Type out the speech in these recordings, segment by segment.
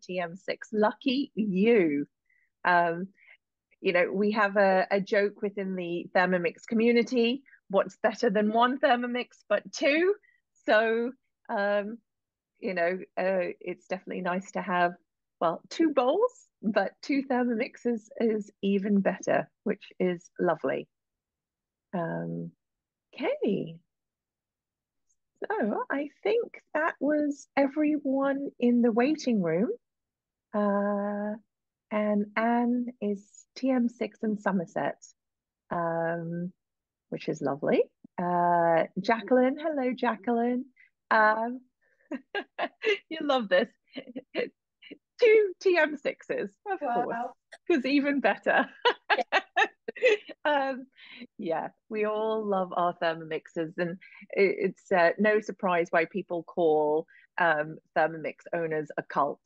TM6. Lucky you. Um, you know, we have a joke within the Thermomix community. What's better than one Thermomix but two? So, you know, it's definitely nice to have, well, two bowls, but two Thermomixes is even better, which is lovely. Okay. So I think that was everyone in the waiting room. And Anne is TM6 in Somerset, which is lovely. Jacqueline, hello, Jacqueline. Um, you love this. Two TM6s, of course, Wow. because even better. Yeah. Yeah, we all love our Thermomixes, and it's no surprise why people call Thermomix owners a cult.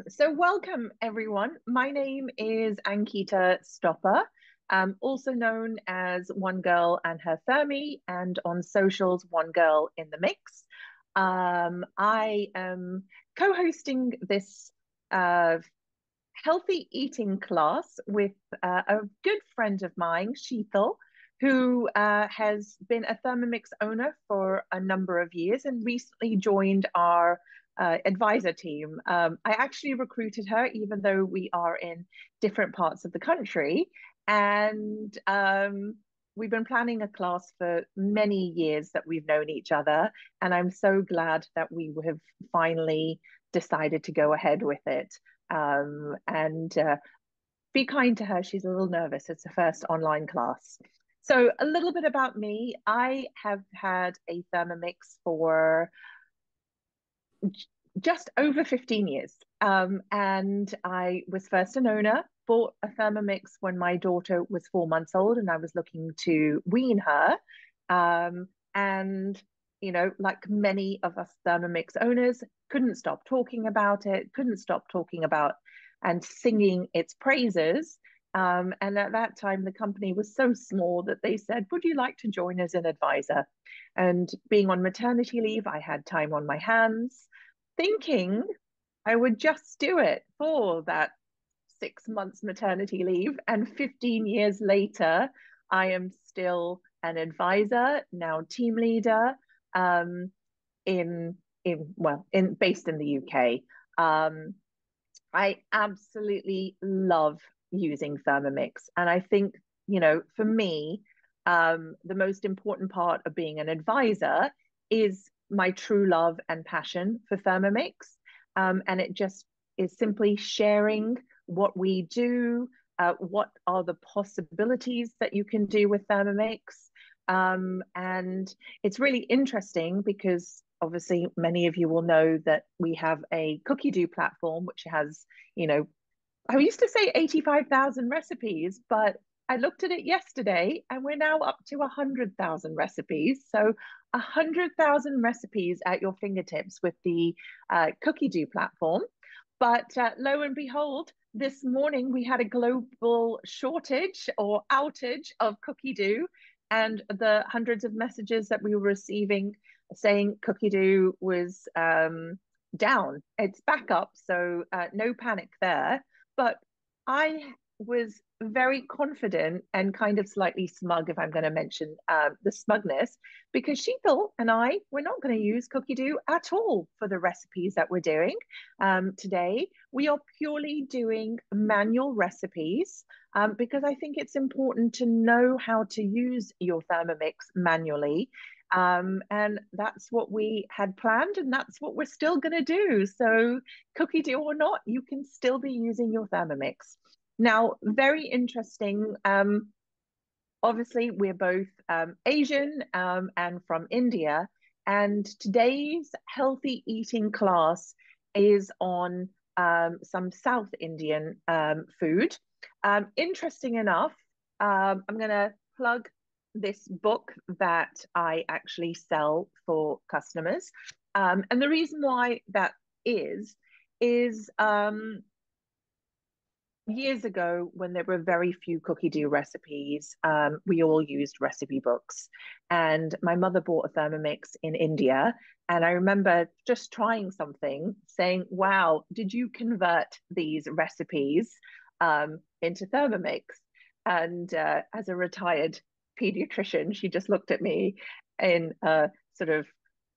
So welcome everyone. My name is Ankita Stopa, also known as One Girl and Her Thermie, and on socials, One Girl in the Mix. I am co-hosting this healthy eating class with a good friend of mine, Sheetal, who has been a Thermomix owner for a number of years and recently joined our advisor team. I actually recruited her, even though we are in different parts of the country. And we've been planning a class for many years that we've known each other. And I'm so glad that we have finally decided to go ahead with it. And be kind to her. She's a little nervous. It's her first online class. So a little bit about me. I have had a Thermomix for just over 15 years. And I was first an owner, bought a Thermomix when my daughter was 4 months old and I was looking to wean her. And, you know, like many of us Thermomix owners, couldn't stop talking about it, couldn't stop talking about and singing its praises. And at that time, the company was so small that they said, would you like to join as an advisor? And being on maternity leave, I had time on my hands, thinking I would just do it for that 6 months maternity leave. And 15 years later, I am still an advisor, now team leader, in based in the UK. I absolutely love using Thermomix. And I think, you know, for me, the most important part of being an advisor is my true love and passion for Thermomix. And it just is simply sharing what we do, what are the possibilities that you can do with Thermomix. And it's really interesting because obviously many of you will know that we have a cookie do platform, which has, you know, I used to say 85,000 recipes, but I looked at it yesterday and we're now up to 100,000 recipes. So 100,000 recipes at your fingertips with the cookie do platform. But lo and behold, this morning we had a global shortage or outage of cookie do, and the hundreds of messages that we were receiving saying cookie do was down. It's back up, so no panic there. But I was very confident and kind of slightly smug, if I'm going to mention the smugness, because Sheetal and I, we're not going to use cookie do at all for the recipes that we're doing today. We are purely doing manual recipes because I think it's important to know how to use your Thermomix manually. And that's what we had planned, and that's what we're still going to do. So, cookie do or not, you can still be using your Thermomix. Now, very interesting. Obviously, we're both Asian and from India, and today's healthy eating class is on some South Indian food. Interesting enough, I'm going to plug this book that I actually sell for customers. And the reason why that is years ago, when there were very few cookie dough recipes, we all used recipe books. And my mother bought a Thermomix in India. And I remember just trying something, saying, wow, did you convert these recipes into Thermomix? And as a retired pediatrician, she just looked at me in a sort of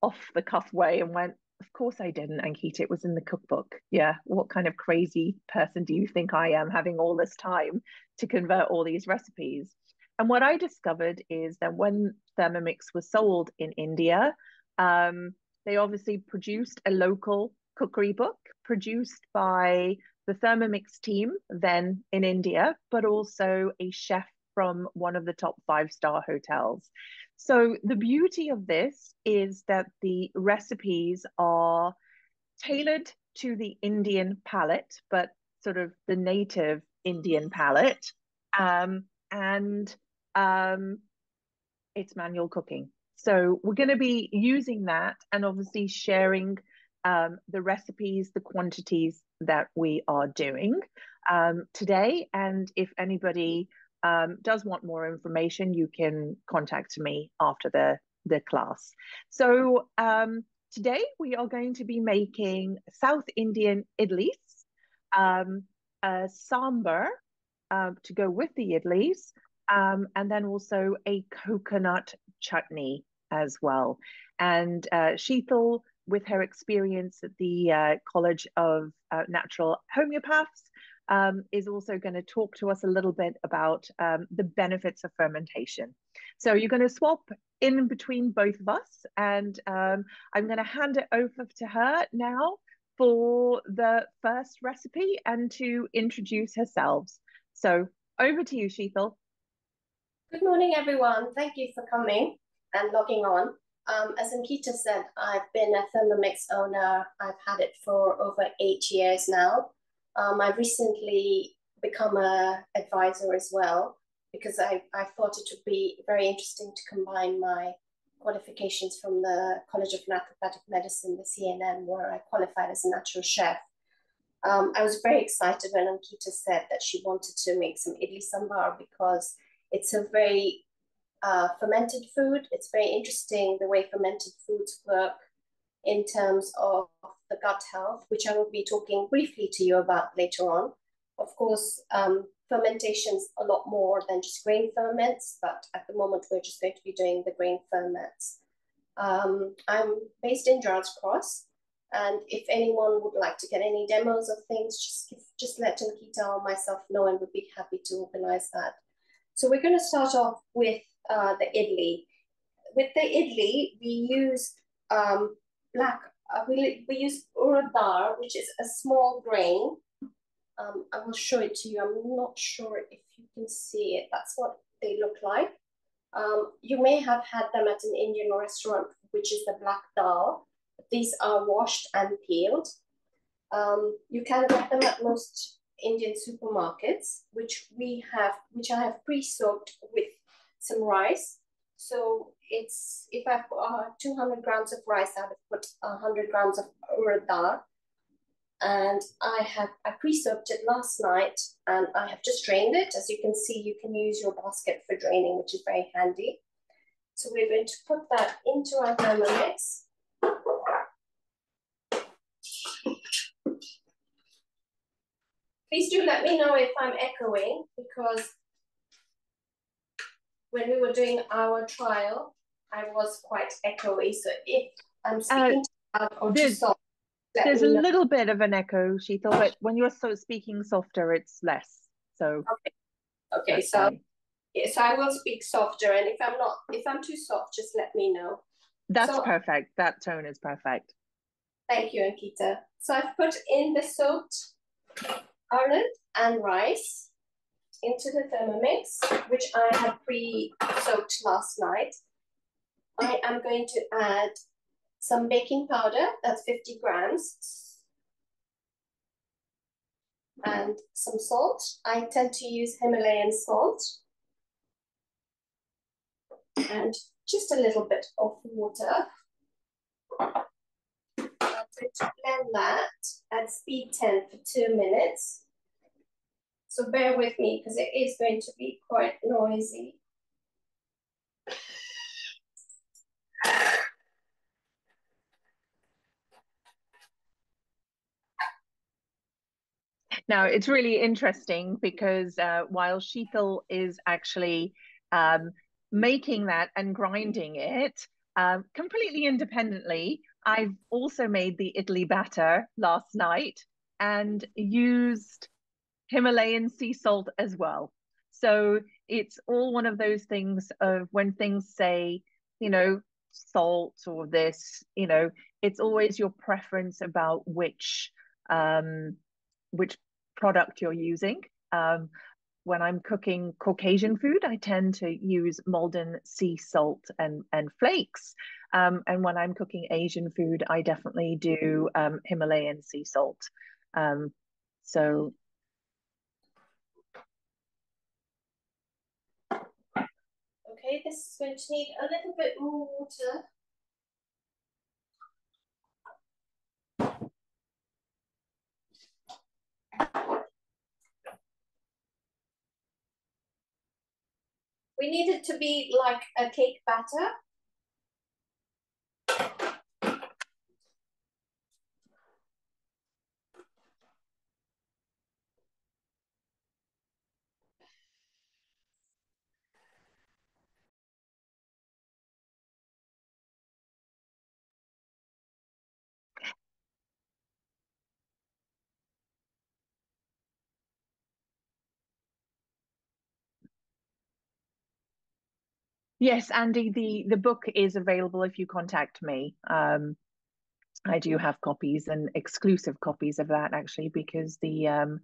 off the cuff way and went, of course I didn't, Ankita. It was in the cookbook. Yeah. What kind of crazy person do you think I am, having all this time to convert all these recipes? And what I discovered is that when Thermomix was sold in India, they obviously produced a local cookery book produced by the Thermomix team then in India, but also a chef from one of the top five-star hotels. So the beauty of this is that the recipes are tailored to the Indian palate, but sort of the native Indian palate. And it's manual cooking. So we're going to be using that and obviously sharing the recipes, the quantities that we are doing today. And if anybody does want more information, you can contact me after the class. So today we are going to be making South Indian idlis, a sambhar to go with the idlis, and then also a coconut chutney as well. And Sheetal, with her experience at the College of Natural Homeopaths, is also going to talk to us a little bit about the benefits of fermentation. So you're going to swap in between both of us, and I'm going to hand it over to her now for the first recipe and to introduce herself. So over to you, Sheetal. Good morning, everyone. Thank you for coming and logging on. As Ankita said, I've been a Thermomix owner. I've had it for over 8 years now. I've recently become an advisor as well because I thought it would be very interesting to combine my qualifications from the College of Naturopathic Medicine, the CNM, where I qualified as a natural chef. I was very excited when Ankita said that she wanted to make some idli sambar because it's a very fermented food. It's very interesting the way fermented foods work in terms of the gut health, which I will be talking briefly to you about later on. Of course, fermentation is a lot more than just grain ferments, but at the moment we're just going to be doing the grain ferments. I'm based in Gerrards Cross, and if anyone would like to get any demos of things, just let Ankita or myself know, and we'd be happy to organize that. So we're going to start off with the idli. With the idli, we use we use urad dal, which is a small grain. I will show it to you. I'm not sure if you can see it. That's what they look like. You may have had them at an Indian restaurant, which is the black dal. These are washed and peeled. You can get them at most Indian supermarkets, which I have pre-soaked with some rice. So it's, if I've got 200 grams of rice, I would put 100 grams of urad dal. And I pre-soaked it last night, and I have just drained it. As you can see, you can use your basket for draining, which is very handy. So we're going to put that into our Thermomix. Please do let me know if I'm echoing, because when we were doing our trial, I was quite echoey. So if I'm speaking too loud or too soft, there's a little bit of an echo, Sheetal, but when you're speaking softer, it's less. So okay. So yes, I will speak softer, and if I'm too soft, just let me know. That's perfect. That tone is perfect. Thank you, Ankita. So I've put in the soaked urad and rice into the Thermomix, which I have pre-soaked last night. I am going to add some baking powder, that's 50 grams, and some salt. I tend to use Himalayan salt, and just a little bit of water. I'm going to blend that at speed 10 for 2 minutes. So bear with me because it is going to be quite noisy. Now, it's really interesting because while Sheetal is actually making that and grinding it completely independently, I've also made the idli batter last night and used Himalayan sea salt as well. So it's all one of those things of when things say, salt or this, it's always your preference about which product you're using. When I'm cooking Caucasian food, I tend to use Malden sea salt and flakes. And when I'm cooking Asian food, I definitely do Himalayan sea salt. So Okay, this is going to need a little bit more water. We need it to be like a cake batter. yes, Andy, the book is available if you contact me. I do have copies and exclusive copies of that actually because the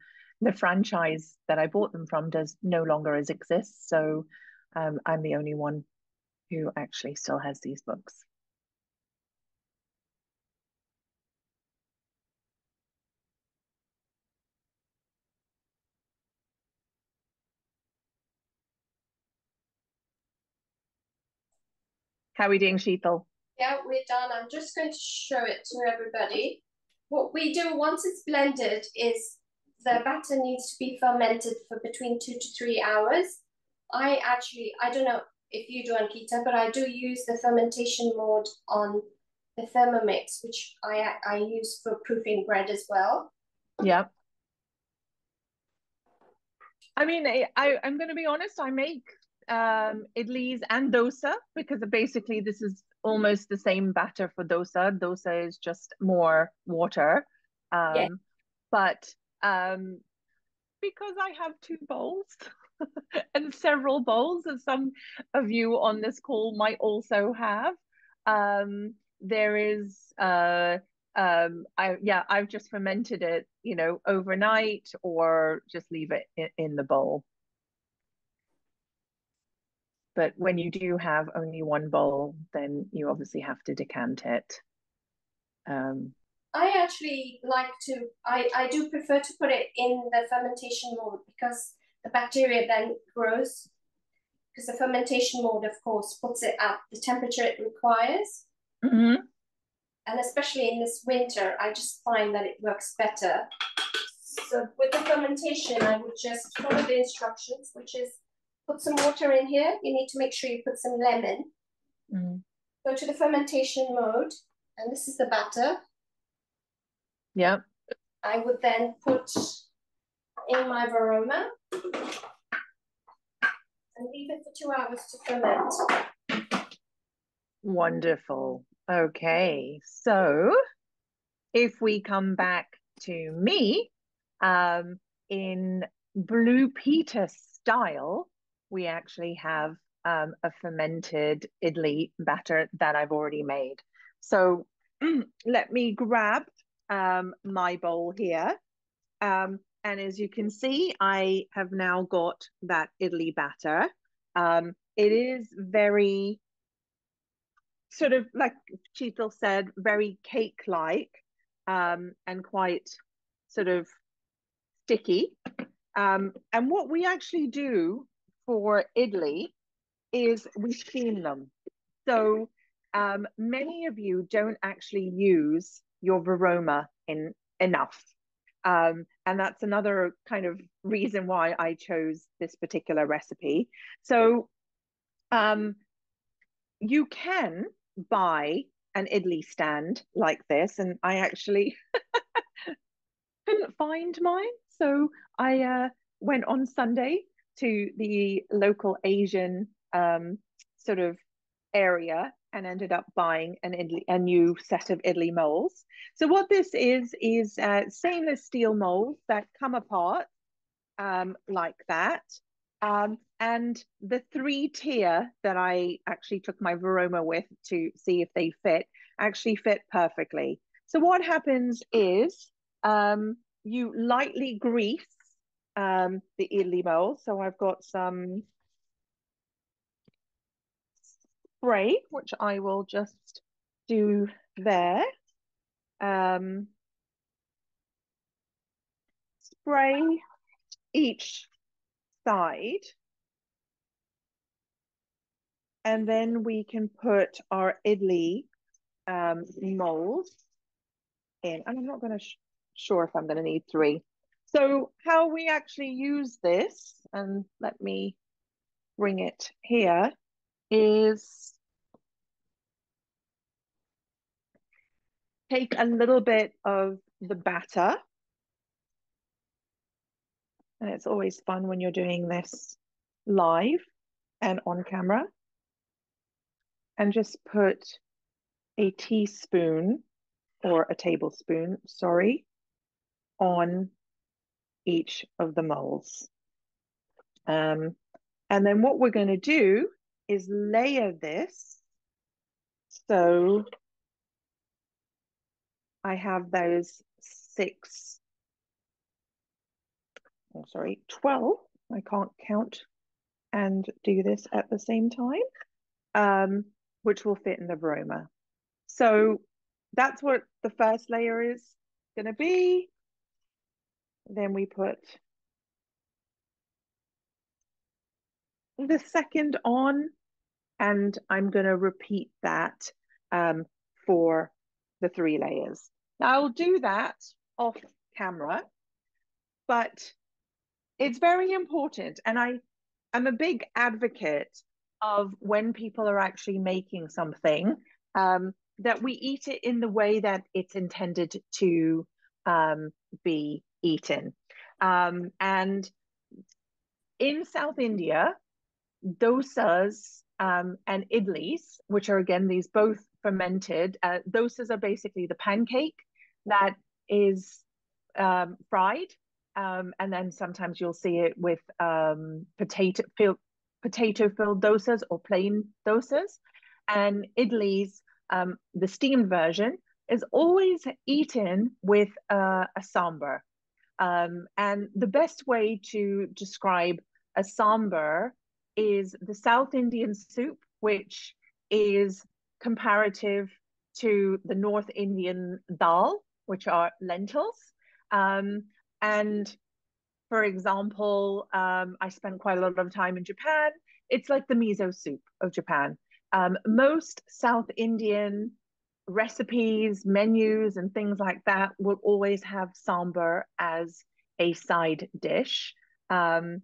franchise that I bought them from does no longer as exist. So I'm the only one who actually still has these books. How are we doing, Sheetal? Yeah, we're done. I'm just going to show it to everybody. What we do once it's blended is the batter needs to be fermented for between 2 to 3 hours. I don't know if you do, Ankita, but I do use the fermentation mode on the Thermomix, which I use for proofing bread as well. Yeah. I mean, I'm going to be honest, I make idlis and dosa because basically this is almost the same batter for dosa. Dosa is just more water. Yeah. But because I have two bowls and several bowls, as some of you on this call might also have, there is I've just fermented it, overnight or just leave it in the bowl. But when you do have only one bowl, then you obviously have to decant it. I actually like to, I do prefer to put it in the fermentation mode because the bacteria then grows. Because the fermentation mode, of course, puts it at the temperature it requires. Mm-hmm. And especially in this winter, I just find that it works better. So with the fermentation, I would just follow the instructions, which is put some water in here. You need to make sure you put some lemon. Mm-hmm. Go to the fermentation mode, and this is the batter. Yeah. I would then put in my varoma and leave it for 2 hours to ferment. Wonderful. Okay. So if we come back to me, in Blue Peter style, we actually have a fermented idli batter that I've already made. So let me grab my bowl here. And as you can see, I have now got that idli batter. It is very sort of like Sheetal said, very cake-like and quite sort of sticky. And what we actually do for idli is we steam them. So many of you don't actually use your varoma enough. And that's another kind of reason why I chose this particular recipe. So you can buy an idli stand like this, and I actually couldn't find mine. So I went on Sunday to the local Asian sort of area and ended up buying a new set of idli molds. So what this is stainless steel molds that come apart like that. And the 3-tier that I actually took my Varoma with to see if they fit actually fit perfectly. So what happens is you lightly grease the idli mold. So I've got some spray, which I will just do there. Spray each side. And then we can put our idli mold in. And I'm not going to sure if I'm going to need 3. So how we actually use this, and let me bring it here, is take a little bit of the batter. And it's always fun when you're doing this live and on camera. And just put a teaspoon or a tablespoon, sorry, on each of the molds. And then what we're going to do is layer this. So I have those 12. I can't count and do this at the same time, which will fit in the Varoma. So that's what the first layer is going to be. Then we put the second on, and I'm going to repeat that for the 3 layers. Now I'll do that off camera, but it's very important. And I'm a big advocate of when people are actually making something, that we eat it in the way that it's intended to be eaten. And in South India, dosas and idlis, which are again these both fermented. Dosas are basically the pancake that is fried, and then sometimes you'll see it with potato-filled dosas or plain dosas. And idlis, the steamed version, is always eaten with a sambhar. And the best way to describe a sambhar is the South Indian soup, which is comparative to the North Indian dal, which are lentils. And for example, I spent quite a lot of time in Japan. It's like the miso soup of Japan. Most South Indian recipes, menus, and things like that will always have sambhar as a side dish. And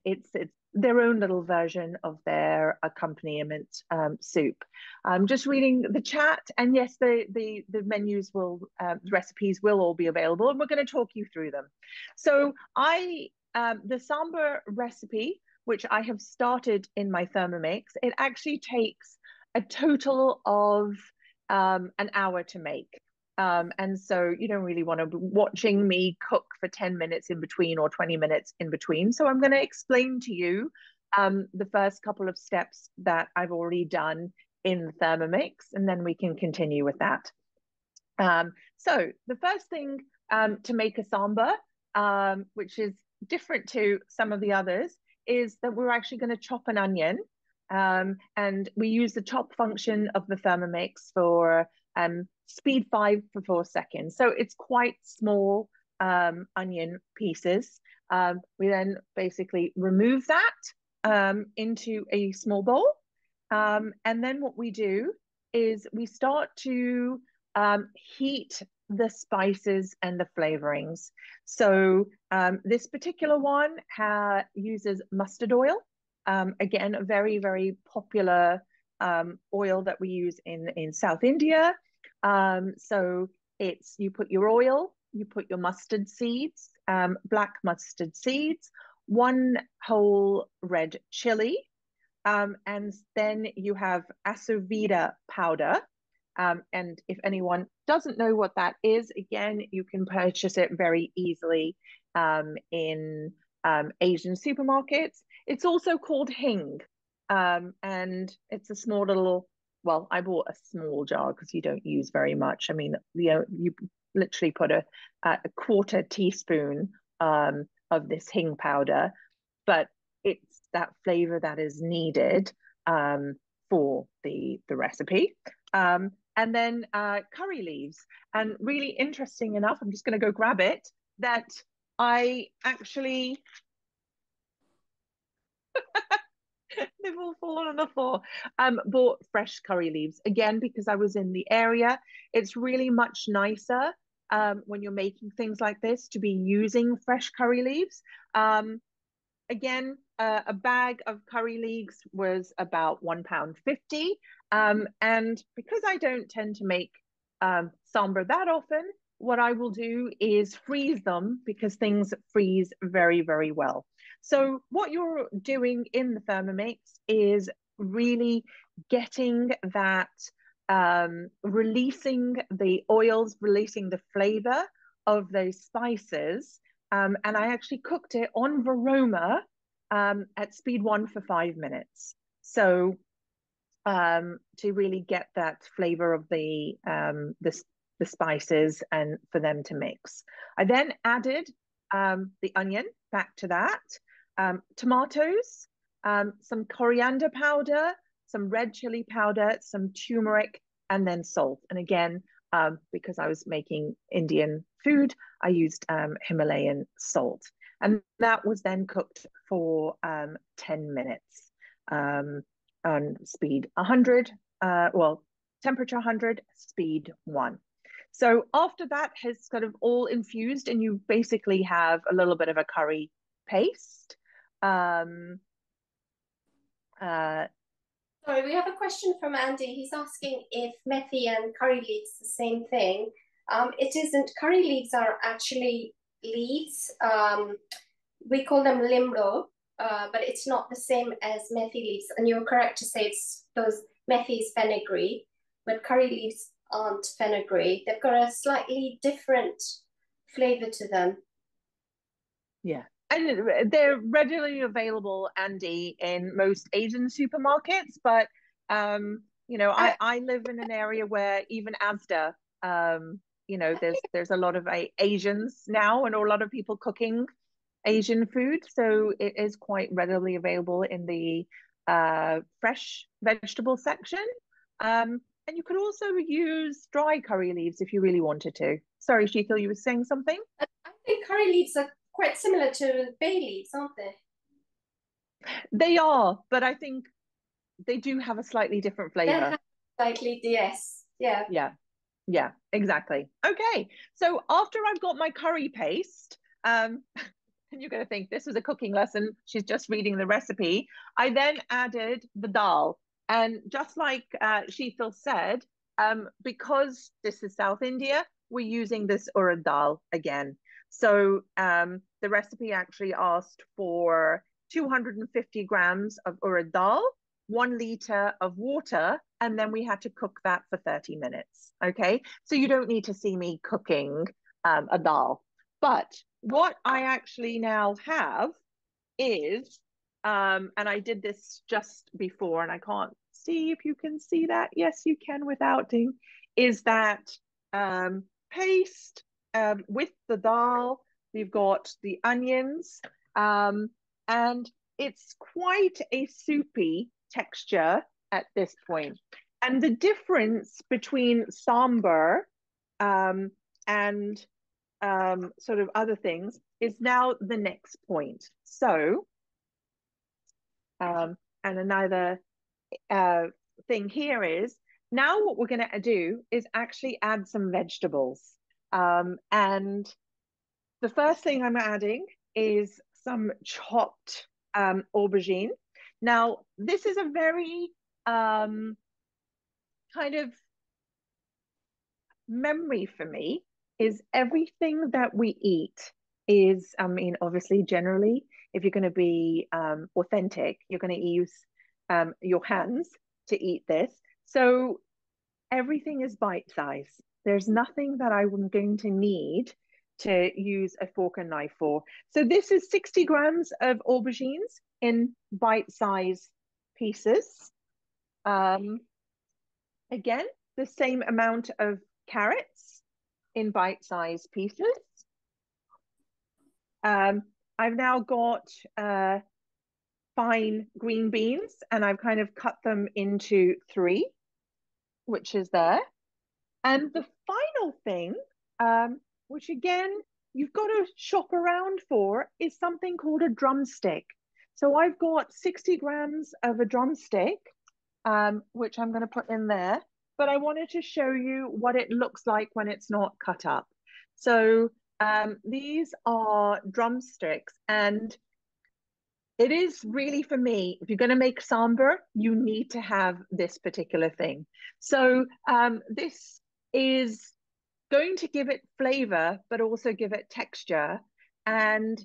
it's their own little version of their accompaniment soup. I'm just reading the chat, and yes, the menus will, recipes will all be available, and we're going to talk you through them. So the sambhar recipe, which I have started in my Thermomix, it actually takes a total of an hour to make. And so you don't really want to be watching me cook for 10 minutes in between or 20 minutes in between. So I'm going to explain to you the first couple of steps that I've already done in the Thermomix, and then we can continue with that. So the first thing to make a sambhar, which is different to some of the others, is that we're actually going to chop an onion. And we use the chop function of the Thermomix for speed 5 for 4 seconds. So it's quite small onion pieces. We then basically remove that into a small bowl. And then what we do is we start to heat the spices and the flavorings. So this particular one uses mustard oil. Again, a very, very popular oil that we use in South India. So you put your oil, you put your mustard seeds, black mustard seeds, one whole red chili, and then you have asovida powder. And if anyone doesn't know what that is, again, you can purchase it very easily in Asian supermarkets. It's also called hing, and it's a small little, well, I bought a small jar because you don't use very much. I mean, you literally put a quarter teaspoon of this hing powder, but it's that flavor that is needed for the recipe. And then curry leaves. And really interesting enough, I'm just going to go grab it, that I actually, they've all fallen on the floor, bought fresh curry leaves. Again, because I was in the area, it's really much nicer when you're making things like this to be using fresh curry leaves. Again, a bag of curry leaves was about £1.50. And because I don't tend to make sambhar that often, what I will do is freeze them because things freeze very, very well. So what you're doing in the Thermomix is really getting that, releasing the oils, releasing the flavor of those spices. And I actually cooked it on Varoma at speed 1 for 5 minutes. So to really get that flavor of the spices and for them to mix. I then added the onion back to that, tomatoes, some coriander powder, some red chili powder, some turmeric, and then salt. And again, because I was making Indian food, I used Himalayan salt. And that was then cooked for 10 minutes on speed 100, well, temperature 100, speed 1. So after that has sort of all infused and you basically have a little bit of a curry paste. Sorry, we have a question from Andy. He's asking if methi and curry leaves the same thing. It isn't. Curry leaves are actually leaves. We call them limro, but it's not the same as methi leaves. And you're correct to say it's those methi is fenugreek, but curry leaves aren't fenugreek. They've got a slightly different flavor to them. Yeah. And they're readily available, Andy, in most Asian supermarkets. But, you know, I live in an area where even Asda, you know, there's a lot of Asians now and a lot of people cooking Asian food. So it is quite readily available in the fresh vegetable section. And you could also use dry curry leaves if you really wanted to. Sorry, Sheetal, you were saying something? I think curry leaves are quite similar to bay leaves, aren't they? They are, but I think they do have a slightly different flavor. Slightly, yes. Yeah. Yeah, exactly. Okay, so after I've got my curry paste, and you're going to think this was a cooking lesson, she's just reading the recipe, I then added the dal. And just like Sheetal said, because this is South India, we're using this urad dal again. So the recipe actually asked for 250 grams of urad dal, 1 liter of water, and then we had to cook that for 30 minutes. Okay, so you don't need to see me cooking a dal. But what I actually now have is, and I did this just before, and I can't see if you can see that. Yes, you can without, is that paste with the dal. We've got the onions, and it's quite a soupy texture at this point. And the difference between sambhar and sort of other things is now the next point. So, and another thing here is, now what we're going to do is actually add some vegetables. And the first thing I'm adding is some chopped aubergine. Now, this is a very kind of memory for me, is everything that we eat is, I mean, obviously, generally, if you're going to be authentic, you're going to use your hands to eat this. So everything is bite size. There's nothing that I'm going to need to use a fork and knife for. So this is 60 grams of aubergines in bite size pieces. Again, the same amount of carrots in bite size pieces. I've now got fine green beans, and I've kind of cut them into three, which is there. And the final thing, which again, you've got to shop around for, is something called a drumstick. So I've got 60 grams of a drumstick, which I'm going to put in there. But I wanted to show you what it looks like when it's not cut up. So these are drumsticks, and it is really, for me, if you're going to make sambhar, you need to have this particular thing. So this is going to give it flavor, but also give it texture. And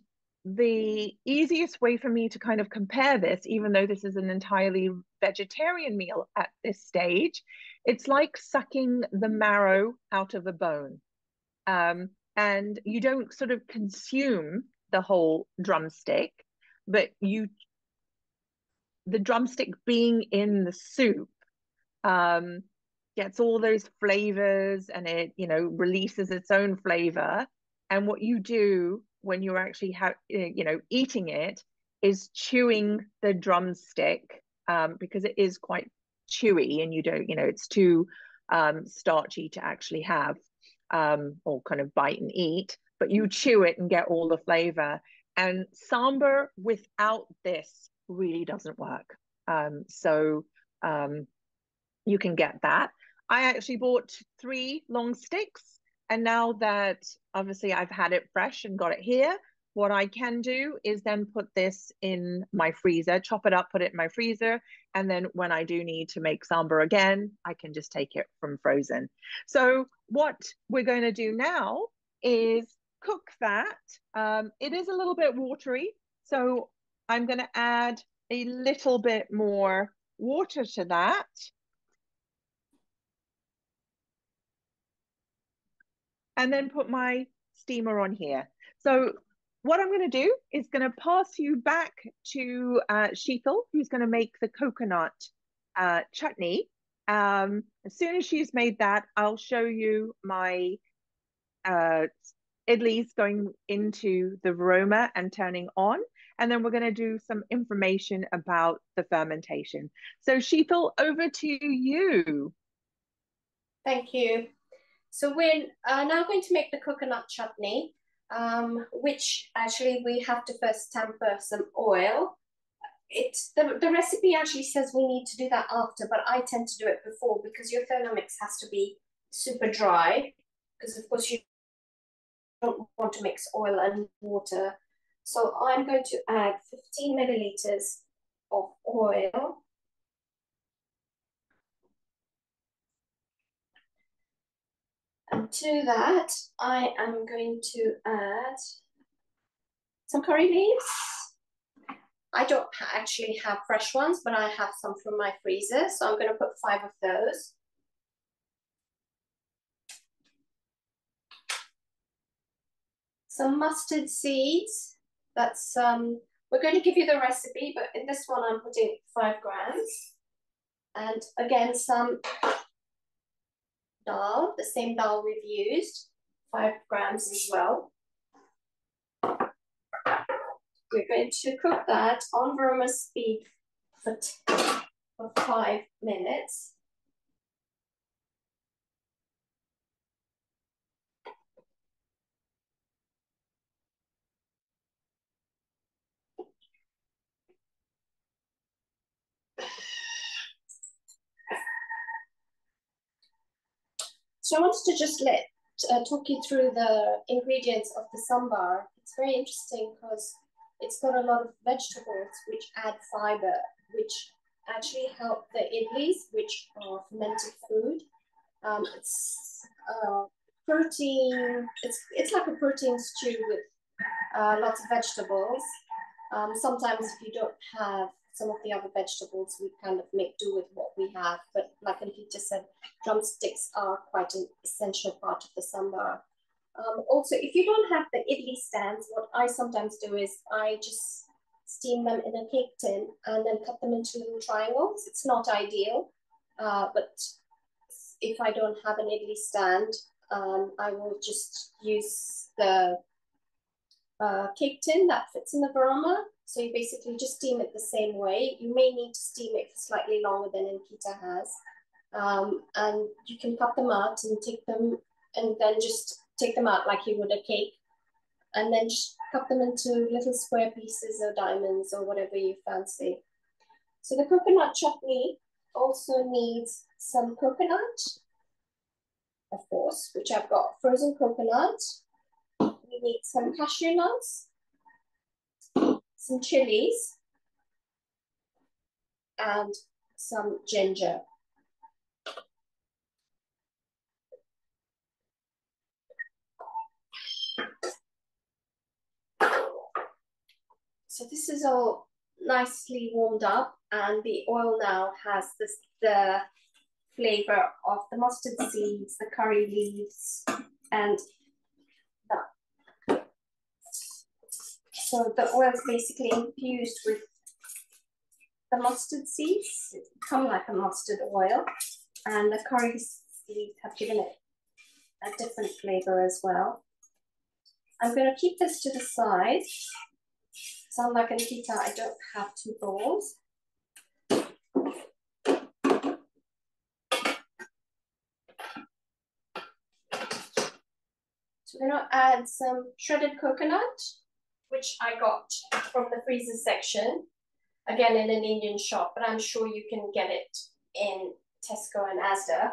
the easiest way for me to kind of compare this, even though this is an entirely vegetarian meal at this stage, it's like sucking the marrow out of a bone. And you don't sort of consume the whole drumstick, but the drumstick being in the soup gets all those flavors, and it, releases its own flavor. And what you do when you're actually eating it is chewing the drumstick, because it is quite chewy, and you don't, it's too starchy to actually have, or kind of bite and eat, but you chew it and get all the flavor. And sambhar without this really doesn't work. So you can get that. I actually bought 3 long sticks, and now that obviously I've had it fresh and got it here, what I can do is then put this in my freezer, chop it up, put it in my freezer, and then when I do need to make sambhar again, I can just take it from frozen. So what we're going to do now is cook that. It is a little bit watery, so I'm going to add a little bit more water to that. And then put my steamer on here. So what I'm going to do is going to pass you back to Sheetal, who's going to make the coconut chutney. As soon as she's made that, I'll show you my idlis going into the varoma and turning on. And then we're going to do some information about the fermentation. So Sheetal, over to you. Thank you. So we're now going to make the coconut chutney, which actually we have to first temper some oil. It's the recipe actually says we need to do that after, but I tend to do it before because your Thermomix has to be super dry, because of course you don't want to mix oil and water. So I'm going to add 15 milliliters of oil. And to that, I am going to add some curry leaves. I don't actually have fresh ones, but I have some from my freezer. So I'm going to put 5 of those. Some mustard seeds. That's, we're going to give you the recipe, but in this one I'm putting 5 grams. And again, some dal, the same dal we've used, 5 grams as well. We're going to cook that on varoma speed for 5 minutes. So I wanted to just let talk you through the ingredients of the sambhar. It's very interesting because it's got a lot of vegetables which add fiber, which actually help the idlis, which are fermented food. It's protein. It's like a protein stew with lots of vegetables. Sometimes if you don't have some of the other vegetables, we kind of make do with what we have. But like Ankita said, drumsticks are quite an essential part of the sambhar. Also, if you don't have the idli stands, what I sometimes do is I just steam them in a cake tin and then cut them into triangles. It's not ideal, but if I don't have an idli stand, I will just use the cake tin that fits in the varama. So you basically just steam it the same way. You may need to steam it for slightly longer than Ankita has. And you can cut them out and take them, and then just take them out like you would a cake. And then just cut them into little square pieces or diamonds or whatever you fancy. So the coconut chutney also needs some coconut, of course, which I've got frozen coconut. We need some cashew nuts, some chilies, and some ginger. So this is all nicely warmed up, and the oil now has the flavor of the mustard seeds, the curry leaves, and that. So the oil is basically infused with the mustard seeds. It's become like a mustard oil, and the curry seeds have given it a different flavor as well. I'm going to keep this to the side. So unlike Ankita, I don't have two bowls. So we're going to add some shredded coconut, which I got from the freezer section, again in an Indian shop, but I'm sure you can get it in Tesco and Asda.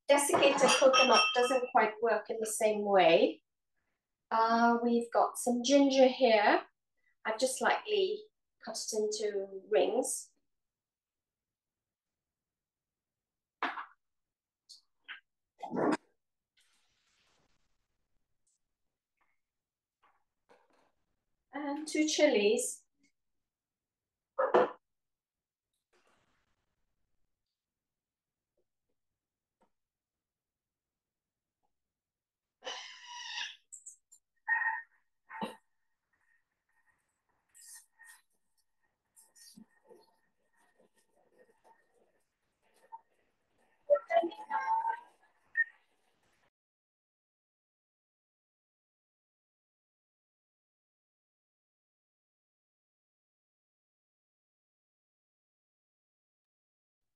Desiccated coconut doesn't quite work in the same way. We've got some ginger here. I've just lightly cut it into rings. And 2 chilies.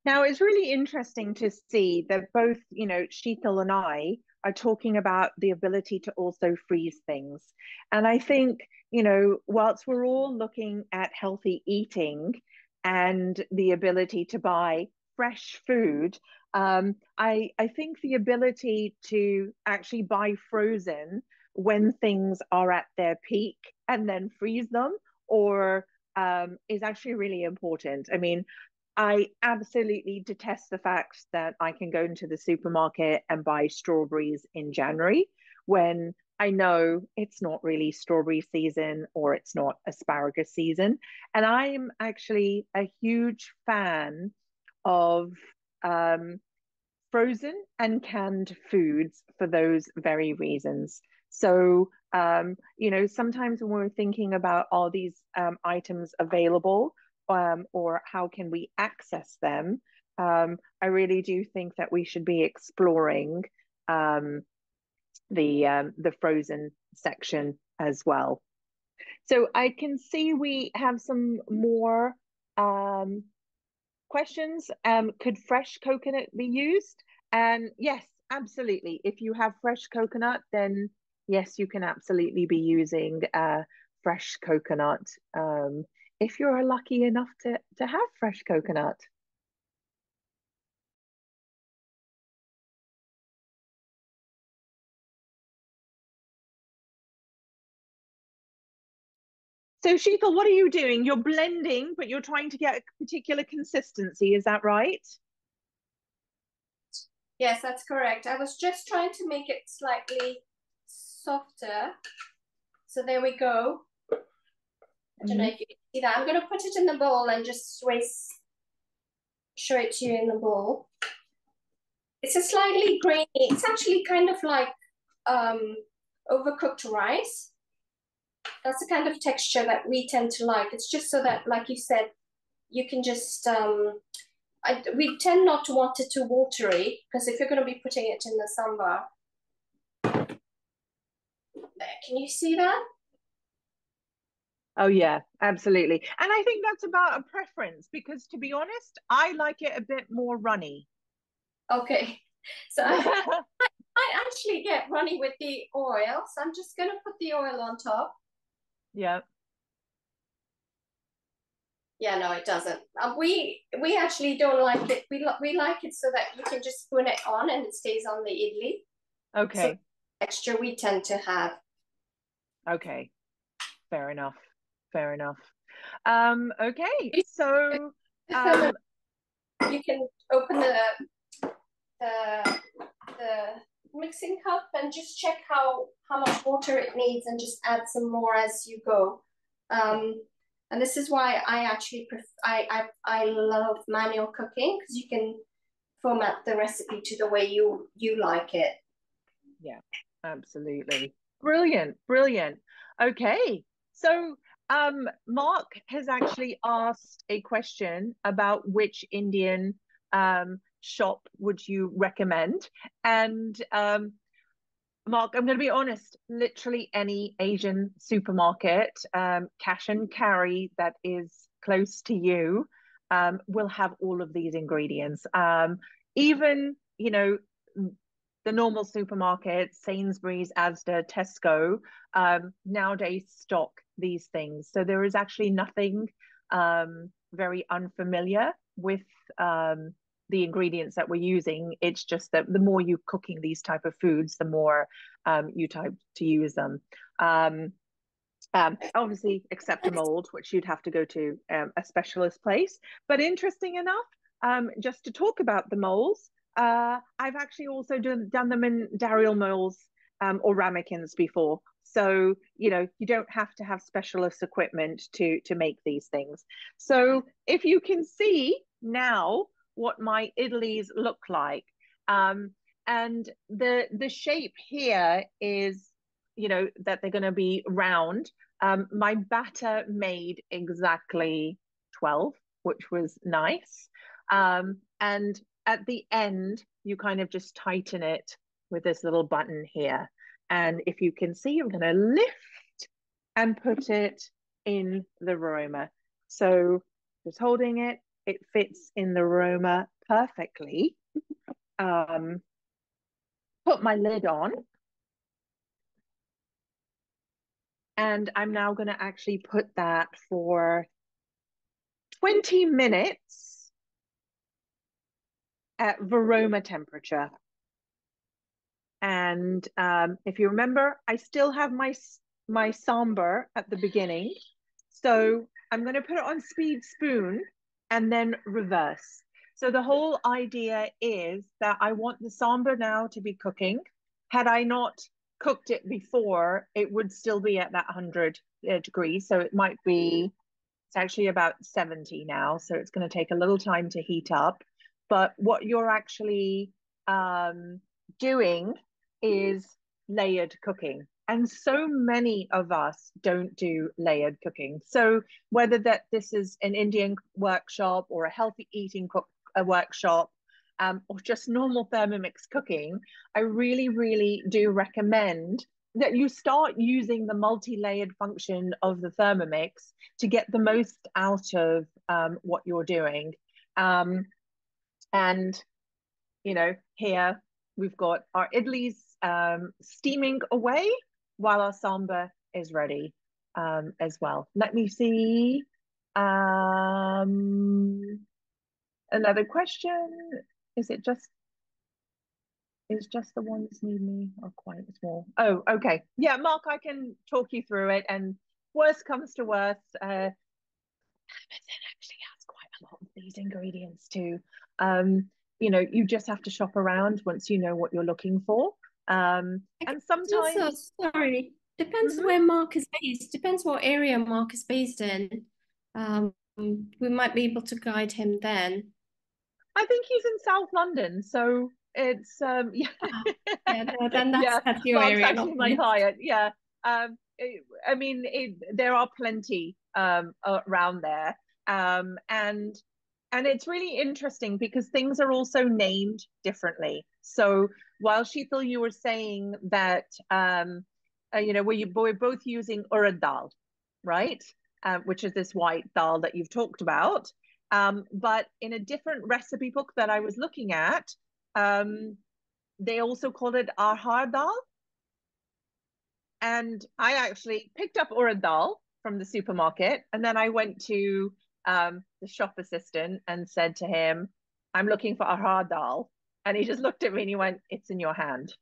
Now, it's really interesting to see that both, Sheetal and I are talking about the ability to also freeze things. And I think, whilst we're all looking at healthy eating and the ability to buy fresh food, I think the ability to actually buy frozen when things are at their peak and then freeze them or is actually really important. I mean, I absolutely detest the fact that I can go into the supermarket and buy strawberries in January when I know it's not really strawberry season or it's not asparagus season. And I'm actually a huge fan of frozen and canned foods for those very reasons. So, sometimes when we're thinking about are these items available or how can we access them, I really do think that we should be exploring the frozen section as well. So I can see we have some more questions. Could fresh coconut be used? And yes, absolutely. If you have fresh coconut, then yes, you can absolutely be using fresh coconut if you're lucky enough to have fresh coconut. So Sheetal, what are you doing? You're blending, but you're trying to get a particular consistency. Is that right? Yes, that's correct. I was just trying to make it slightly softer. So there we go. I don't know if you can see that. I'm going to put it in the bowl and just show it to you in the bowl. It's a slightly grainy. It's actually kind of like overcooked rice. That's the kind of texture that we tend to like. It's just so that, like you said, you can just we tend not to want it too watery, because if you're going to be putting it in the sambhar, can you see that? Oh yeah, absolutely. And I think that's about a preference, because to be honest, I like it a bit more runny. Okay, so I actually get runny with the oil, so I'm just going to put the oil on top. Yeah. Yeah, no, it doesn't. We actually don't like it. We like it so that you can just spoon it on and it stays on the idli. Okay. So texture we tend to have. Okay. Fair enough. Fair enough. Okay. So you can open the mixing cup and just check how much water it needs and just add some more as you go. And this is why I actually I love manual cooking, because you can format the recipe to the way you like it. Yeah, absolutely. Brilliant, brilliant. Okay. So Mark has actually asked a question about which Indian shop would you recommend? And Mark, I'm going to be honest, literally any Asian supermarket, cash and carry that is close to you, will have all of these ingredients. Even, you know, the normal supermarkets, Sainsbury's, Asda, Tesco, nowadays stock these things. So there is actually nothing very unfamiliar with the ingredients that we're using. It's just that the more you're cooking these type of foods, the more you type to use them. Obviously, except a mold, which you'd have to go to a specialist place. But interesting enough, just to talk about the molds, I've actually also done them in Darial molds or ramekins before. So, you know, you don't have to have specialist equipment to make these things. So if you can see now what my idlis look like, and the shape here is, you know, that they're going to be round. My batter made exactly 12, which was nice. And at the end, you kind of just tighten it with this little button here. And if you can see, I'm going to lift and put it in the Roma. So just holding it, it fits in the Roma perfectly. Put my lid on. And I'm now going to actually put that for 20 minutes at Varoma temperature. And if you remember, I still have my sambhar at the beginning. So I'm going to put it on speed spoon and then reverse. So the whole idea is that I want the sambhar now to be cooking. Had I not cooked it before, it would still be at that 100 degrees. So it might be, it's actually about 70 now. So it's going to take a little time to heat up. But what you're actually doing is layered cooking. And so many of us don't do layered cooking. So whether this is an Indian workshop or a healthy eating workshop, or just normal Thermomix cooking, I really, really do recommend that you start using the multi-layered function of the Thermomix to get the most out of what you're doing. And, you know, here we've got our idlis steaming away while our sambhar is ready as well. Let me see. Another question. Is just the ones need me are quite small? Oh, okay. Yeah, Mark, I can talk you through it. And worst comes to worst, Amazon actually has quite a lot of these ingredients too. You just have to shop around once you know what you're looking for. And Also, sometimes, sorry, depends Mhm. where Mark is based. Depends what area Mark is based in. We might be able to guide him then. I think he's in South London, so it's yeah, Ah, yeah, no, then yeah. that's your Mark's area, actually not my mine. client. Yeah. I mean, there are plenty around there, and it's really interesting because things are also named differently. So while Sheetal, you were saying that we're both using urad dal, right? Which is this white dal that you've talked about. But in a different recipe book that I was looking at, um, they also called it arhar dal. And I actually picked up urad dal from the supermarket, and then I went to the shop assistant and said to him, "I'm looking for arhar dal," and he just looked at me and he went, "It's in your hand."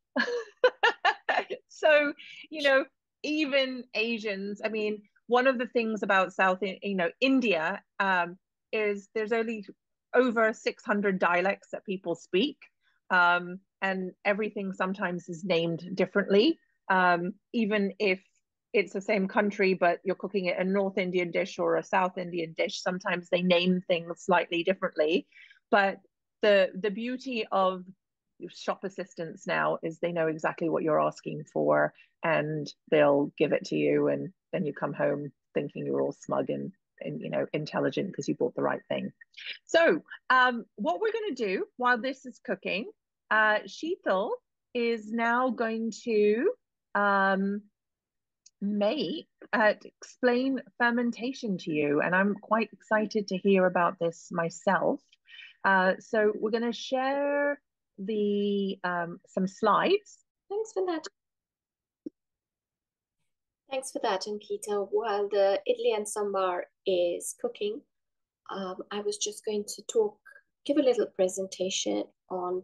So, you know, even Asians, I mean, one of the things about India, is there's only over 600 dialects that people speak, and everything sometimes is named differently. Even if it's the same country, but you're cooking it a North Indian dish or a South Indian dish, sometimes they name things slightly differently. But the beauty of shop assistants now is they know exactly what you're asking for, and they'll give it to you, and then you come home thinking you're all smug and intelligent because you bought the right thing. So what we're going to do while this is cooking, Sheetal is now going to um, make explain fermentation to you, and I'm quite excited to hear about this myself. So we're going to share the some slides. Thanks for that. Thanks for that, Ankita. While the idli and sambhar is cooking, I was just going to give a little presentation on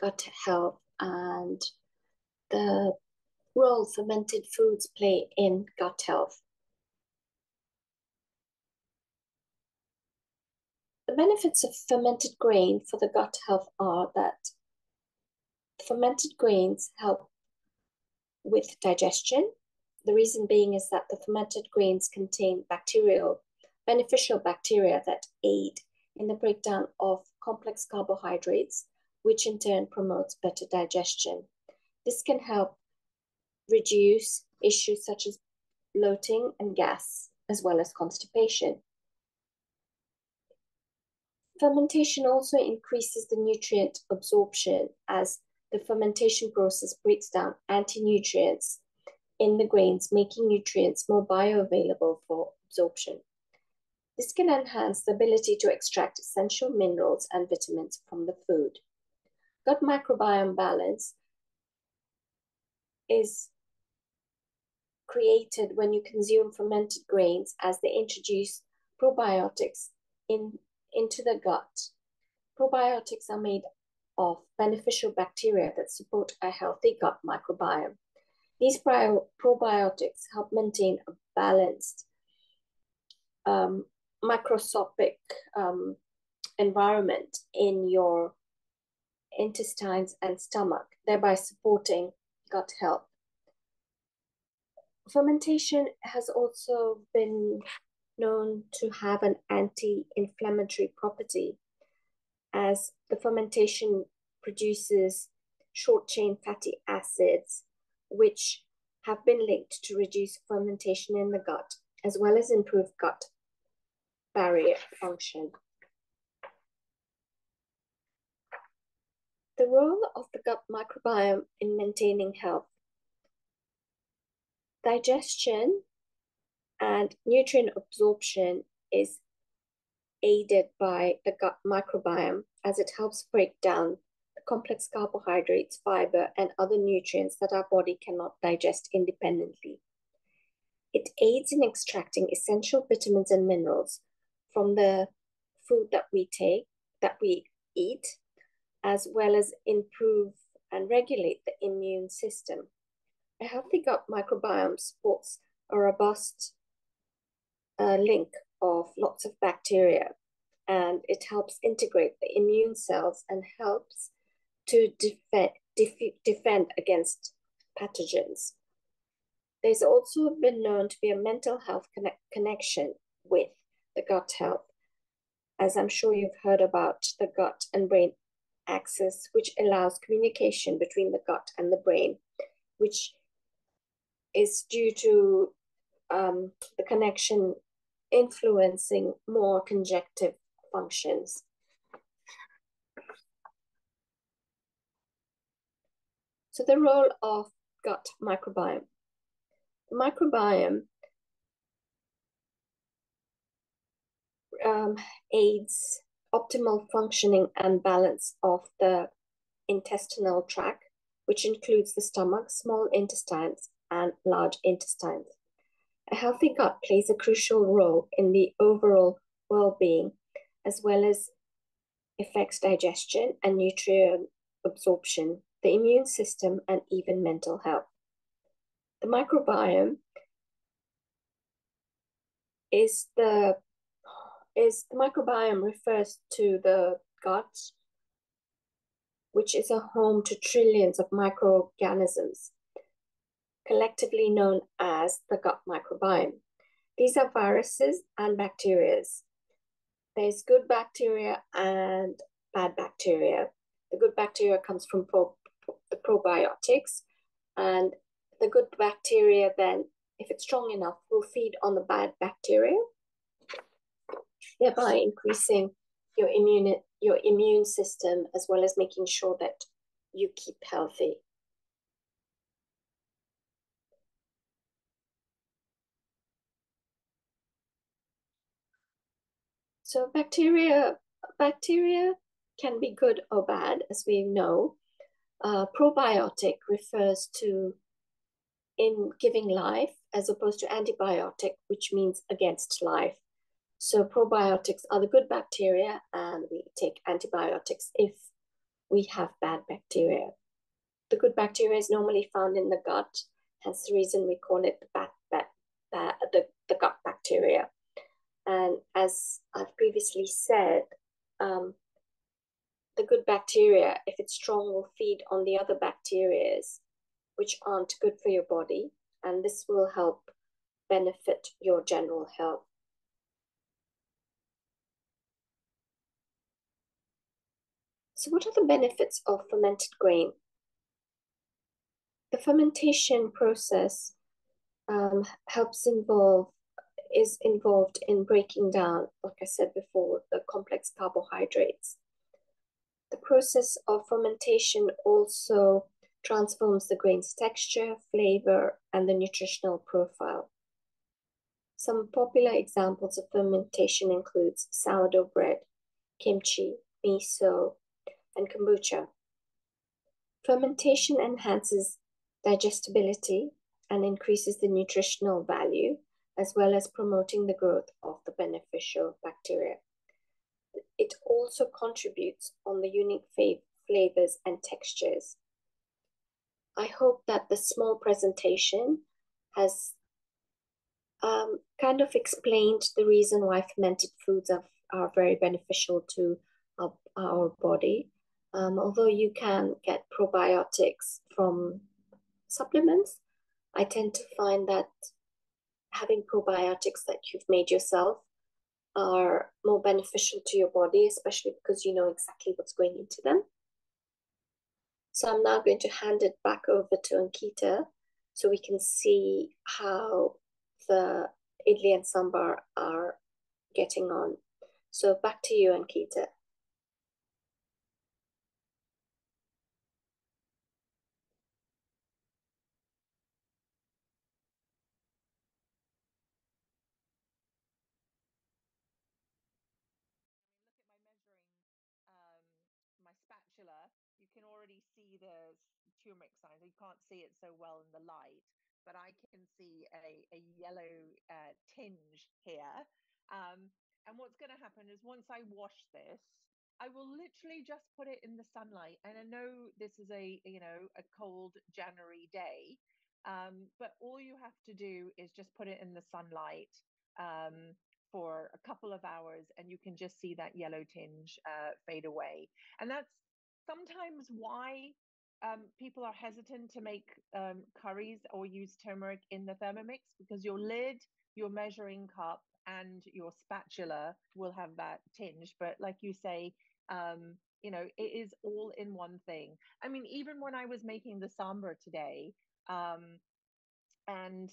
gut health and the role fermented foods play in gut health. The benefits of fermented grain for the gut health are that fermented grains help with digestion. The reason being is that the fermented grains contain beneficial bacteria that aid in the breakdown of complex carbohydrates, which in turn promotes better digestion. This can help reduce issues such as bloating and gas, as well as constipation. Fermentation also increases the nutrient absorption as the fermentation process breaks down anti-nutrients in the grains, making nutrients more bioavailable for absorption. This can enhance the ability to extract essential minerals and vitamins from the food. Gut microbiome balance is created when you consume fermented grains as they introduce probiotics into the gut. Probiotics are made of beneficial bacteria that support a healthy gut microbiome. These probiotics help maintain a balanced microscopic environment in your intestines and stomach, thereby supporting gut health. Fermentation has also been known to have an anti-inflammatory property, as the fermentation produces short-chain fatty acids, which have been linked to reduce fermentation in the gut, as well as improve gut barrier function. The role of the gut microbiome in maintaining health. Digestion and nutrient absorption is aided by the gut microbiome as it helps break down the complex carbohydrates, fiber, and other nutrients that our body cannot digest independently. It aids in extracting essential vitamins and minerals from the food that we eat, as well as improve and regulate the immune system. A healthy gut microbiome supports a robust a link of lots of bacteria, and it helps integrate the immune cells and helps to defend against pathogens. There's also been known to be a mental health connection with the gut health, as I'm sure you've heard about the gut and brain axis, which allows communication between the gut and the brain, which is due to the connection influencing more conjunctive functions. So the role of gut microbiome. The microbiome aids optimal functioning and balance of the intestinal tract, which includes the stomach, small intestines, and large intestines. A healthy gut plays a crucial role in the overall well-being, as well as affects digestion and nutrient absorption, the immune system, and even mental health. The microbiome refers to the gut, which is a home to trillions of microorganisms, collectively known as the gut microbiome. These are viruses and bacteria. There's good bacteria and bad bacteria. The good bacteria comes from the probiotics, and the good bacteria then, if it's strong enough, will feed on the bad bacteria, thereby increasing your immune system, as well as making sure that you keep healthy. So bacteria can be good or bad, as we know. Probiotic refers to in giving life, as opposed to antibiotic, which means against life. So probiotics are the good bacteria, and we take antibiotics if we have bad bacteria. The good bacteria is normally found in the gut, hence the reason we call it the gut bacteria. And as I've previously said, the good bacteria, if it's strong, will feed on the other bacteria, which aren't good for your body, and this will help benefit your general health. So what are the benefits of fermented grain? The fermentation process is involved in breaking down, like I said before, the complex carbohydrates. The process of fermentation also transforms the grain's texture, flavor, and the nutritional profile. Some popular examples of fermentation includes sourdough bread, kimchi, miso, and kombucha. Fermentation enhances digestibility and increases the nutritional value, as well as promoting the growth of the beneficial bacteria. It also contributes on the unique flavors and textures. I hope that the small presentation has kind of explained the reason why fermented foods are very beneficial to our body. Although you can get probiotics from supplements, I tend to find that having probiotics that you've made yourself are more beneficial to your body, especially because you know exactly what's going into them. So I'm now going to hand it back over to Ankita so we can see how the idli and sambhar are getting on. So back to you, Ankita. My spatula, you can already see the turmeric signs. You can't see it so well in the light, but I can see a yellow tinge here. And what's going to happen is once I wash this, I will literally just put it in the sunlight. And I know this is a cold January day, but all you have to do is just put it in the sunlight for a couple of hours, and you can just see that yellow tinge fade away. And that's sometimes why people are hesitant to make curries or use turmeric in the Thermomix, because your lid, your measuring cup, and your spatula will have that tinge. But like you say, you know, it is all in one thing. I mean, even when I was making the sambhar today, and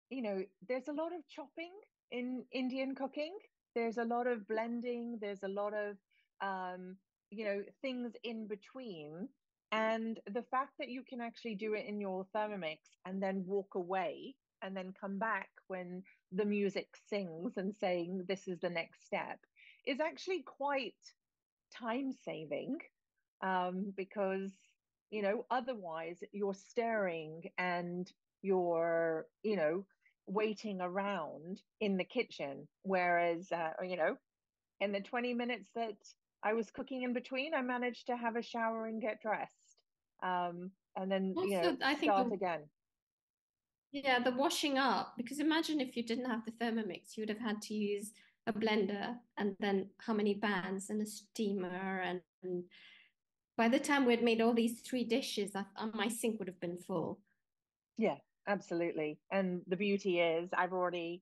you know, there's a lot of chopping in Indian cooking. There's a lot of blending. There's a lot of, you know, things in between. And the fact that you can actually do it in your Thermomix and then walk away and then come back when the music sings and saying this is the next step is actually quite time saving, because, you know, otherwise you're stirring and you're, you know, waiting around in the kitchen. Whereas, you know, in the 20 minutes that I was cooking in between, I managed to have a shower and get dressed. And then, Also, you know, I think start again. yeah, the washing up, because imagine if you didn't have the Thermomix, you would have had to use a blender and then how many pans and a steamer. And by the time we'd made all these 3 dishes, my sink would have been full. Yeah, absolutely. And the beauty is I've already,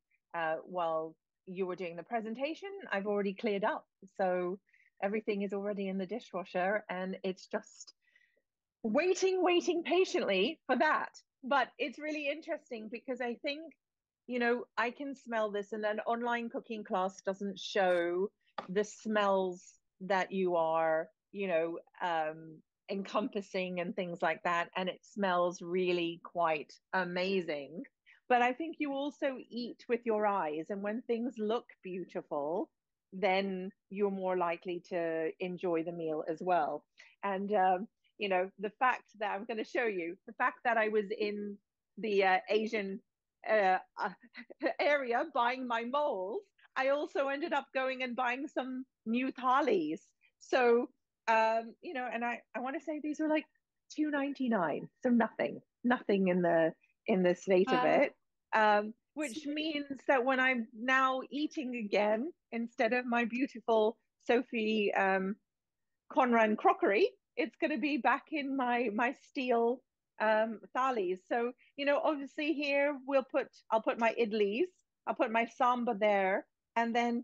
while you were doing the presentation, I've already cleared up. So everything is already in the dishwasher, and it's just waiting patiently for that. But it's really interesting because I think, you know, I can smell this, and an online cooking class doesn't show the smells that you are, you know, encompassing and things like that. And it smells really quite amazing. But I think you also eat with your eyes. And when things look beautiful, then you're more likely to enjoy the meal as well. And, you know, the fact that I'm going to show you, the fact that I was in the Asian area buying my molds, I also ended up going and buying some new thalis. So, you know, and I want to say these were like $2.99, so nothing in the state of it. Which means that when I'm now eating again, instead of my beautiful Sophie Conran crockery, it's going to be back in my steel thalis. So, you know, obviously here I'll put my idlis, I'll put my sambhar there, and then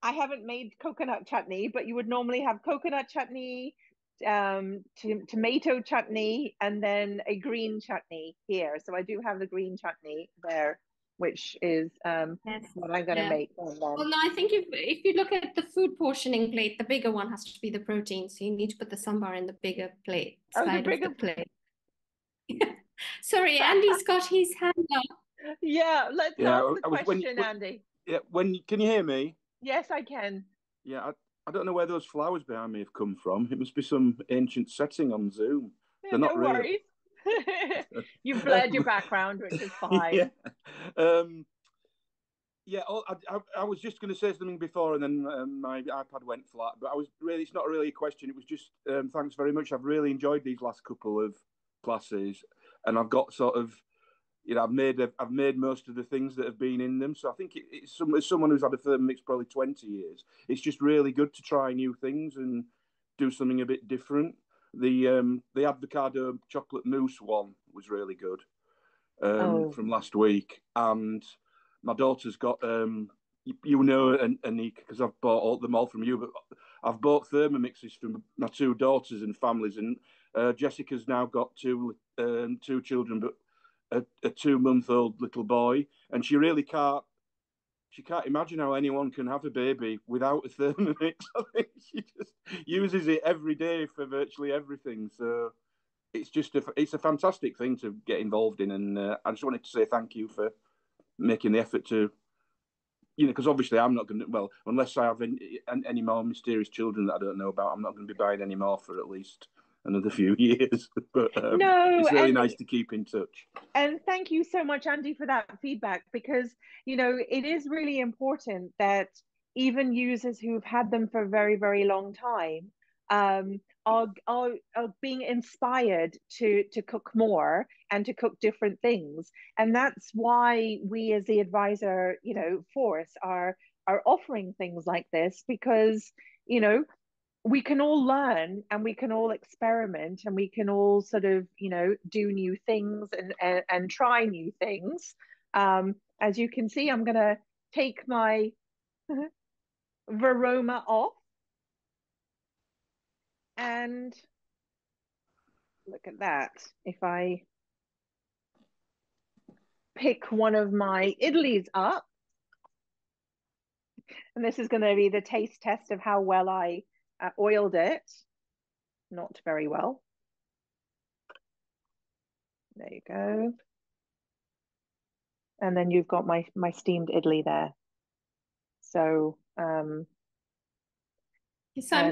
I haven't made coconut chutney, but you would normally have coconut chutney, tomato chutney, and then a green chutney here. So I do have the green chutney there, which is Yes. what I'm going to make. Well, no, I think if you look at the food portioning plate, the bigger one has to be the protein. So you need to put the sambhar in the bigger plate, side of the plate. Sorry, Andy's got his hand up. Yeah, let's ask the question, Andy. Yeah, can you hear me? Yes, I can. Yeah, I don't know where those flowers behind me have come from. It must be some ancient setting on Zoom. They're not real. Worries. You've blurred your background, which is fine. Yeah. Yeah, I was just going to say something before, and then my iPad went flat. But it's not really a question. It was just thanks very much. I've really enjoyed these last couple of classes, and I've got sort of, you know, I've made most of the things that have been in them. So I think it's as someone who's had a Thermomix probably 20 years, it's just really good to try new things and do something a bit different. The avocado chocolate mousse one was really good from last week, and my daughter's got you know, Anika, because I've bought them all from you, but I've bought Thermomixes from my 2 daughters and families, and Jessica's now got 2 children, but a 2-month-old little boy, and she can't imagine how anyone can have a baby without a Thermomix. I think she just uses it every day for virtually everything. So it's a fantastic thing to get involved in, and I just wanted to say thank you for making the effort to, you know, because obviously I'm not going to, well, unless I have any more mysterious children that I don't know about, I'm not going to be buying any more for at least another few years. But no, it's really nice to keep in touch. And thank you so much, Andy, for that feedback, because, you know, it is really important that even users who've had them for a very, very long time are being inspired to cook more and to cook different things. And that's why we as the advisor, force are offering things like this, because, we can all learn and we can all experiment and we can all sort of, do new things and try new things. As you can see, I'm going to take my Varoma off and look at that. If I pick one of my idlis up, and this is going to be the taste test of how well I oiled it. Not very well. There you go. And then you've got my steamed idli there. So I'm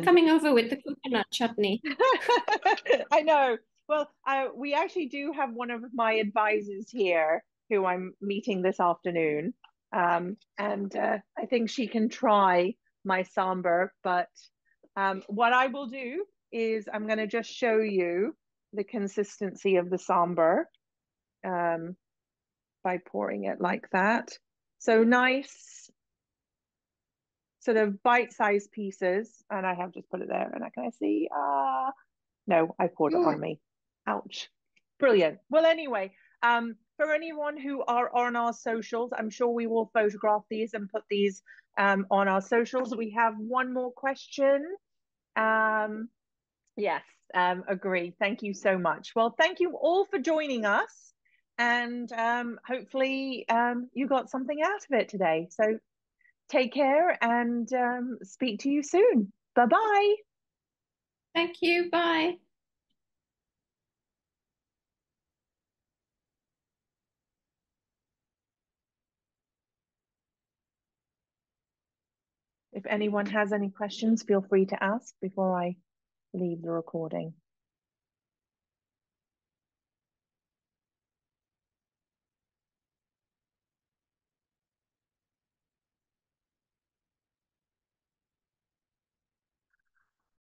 coming over with the coconut chutney. I know. Well, we actually do have one of my advisors here who I'm meeting this afternoon. And I think she can try my sambhar. But what I will do is I'm going to just show you the consistency of the sambhar by pouring it like that. So nice sort of bite-sized pieces. And I have just put it there. And can I see? No, I poured it on me. Ouch. Brilliant. Well, anyway, for anyone who are on our socials, I'm sure we will photograph these and put these on our socials. We have one more question. Yes, agree. Thank you so much. Well, thank you all for joining us. And hopefully you got something out of it today. So take care and speak to you soon. Bye-bye. Thank you. Bye. If anyone has any questions, feel free to ask before I leave the recording.